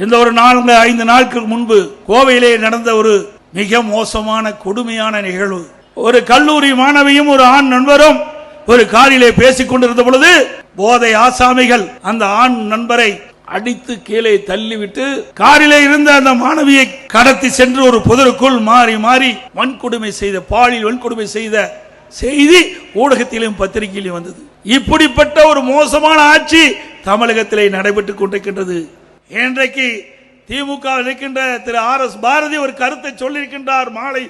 இந்த ஒரு 4-5 நாட்களுக்கு முன்பு கோவையிலே நடந்த ஒரு மிக மோசமான கொடுமையான நிகழ்வு. ஒரு கல்லூரி மாணவியும் ஒரு ஆண் நண்பரும் ஒரு காரிலே பேசிக் கொண்டிருந்த பொழுது போதை ஆசாமிகள் அந்த ஆண் நண்பரை அடித்து கீழே தள்ளிவிட்டு காரிலே இருந்த அந்த மாணவியை கடத்தி சென்று ஒரு புதருக்குள் மாறி மாறி வன்கொடுமை செய்த, பாலியல் வன்கொடுமை செய்த செய்தி ஊடகத்திலும் பத்திரிகையிலும் வந்தது. இப்படிப்பட்ட ஒரு மோசமான ஆட்சி தமிழகத்திலே நடைபெற்றுக் கொண்டிருக்கின்றது. இன்றைக்கு திமுக இருக்கின்ற திரு RS பாரதி ஒரு கருத்தை சொல்லியிருக்கின்றார். மாலை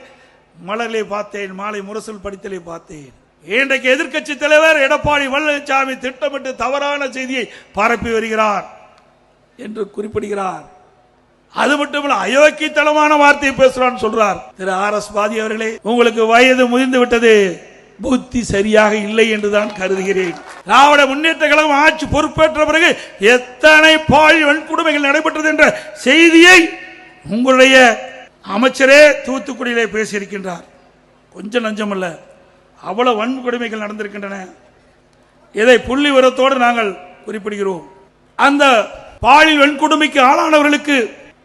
மலரிலே பார்த்தேன், மாலை முரசல் படித்தலே பார்த்தேன். இன்றைக்கு எதிர்க்கட்சி தலைவர் எடப்பாடி பழனிசாமி திட்டமிட்டு தவறான செய்தியை பரப்பி வருகிறார் என்று குறிப்பிடுகிறார். அது மட்டுமல்ல, அயோக்கியத்தனமான வார்த்தையை பேசுறான்னு சொல்றார். திரு RS பாரதி அவர்களே, உங்களுக்கு வயது முதிர்ந்து விட்டது, புத்தி சரியாக இல்லை என்றுதான் கருதுகிறேன். திராவிட முன்னேற்ற கழகம் ஆட்சி பொறுப்பேற்ற பிறகு எத்தனை பாலியல் வன்கொடுமைகள் நடைபெற்றது என்ற செய்தியை உங்களுடைய அமைச்சரே தூத்துக்குடியிலே பேசியிருக்கின்றார். கொஞ்சம் நஞ்சமல்ல, அவ்வளவு வன்கொடுமைகள் நடந்திருக்கின்றன. இதை புள்ளி விவரத்தோடு நாங்கள் குறிப்பிடுகிறோம். அந்த பாலியல் வன்கொடுமைக்கு ஆளானவர்களுக்கு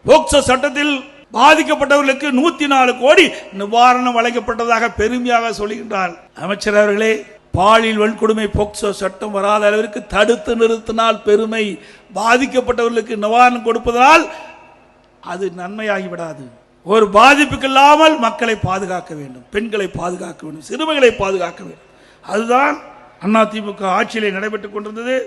போக்சோ சட்டத்தில் பாதிக்கப்பட்டவர்களுக்கு 104 கோடி நிவாரணம் வழங்கப்பட்டதாக பெருமையாக சொல்லுகின்றார் அமைச்சர் அவர்களே. பாலியல் வன்கொடுமை போக்சோ சட்டம் வராத அளவிற்கு தடுத்து நிறுத்தினால் பெருமை, பாதிக்கப்பட்டவர்களுக்கு நிவாரணம் கொடுப்பதால் அது நன்மையாகிவிடாது. ஒரு பாதிப்புக்கு இல்லாமல் மக்களை பாதுகாக்க வேண்டும், பெண்களை பாதுகாக்க வேண்டும், சிறுமிகளை பாதுகாக்க வேண்டும். அதுதான் அதிமுக ஆட்சியிலே நடைபெற்றுக் கொண்டிருந்தது.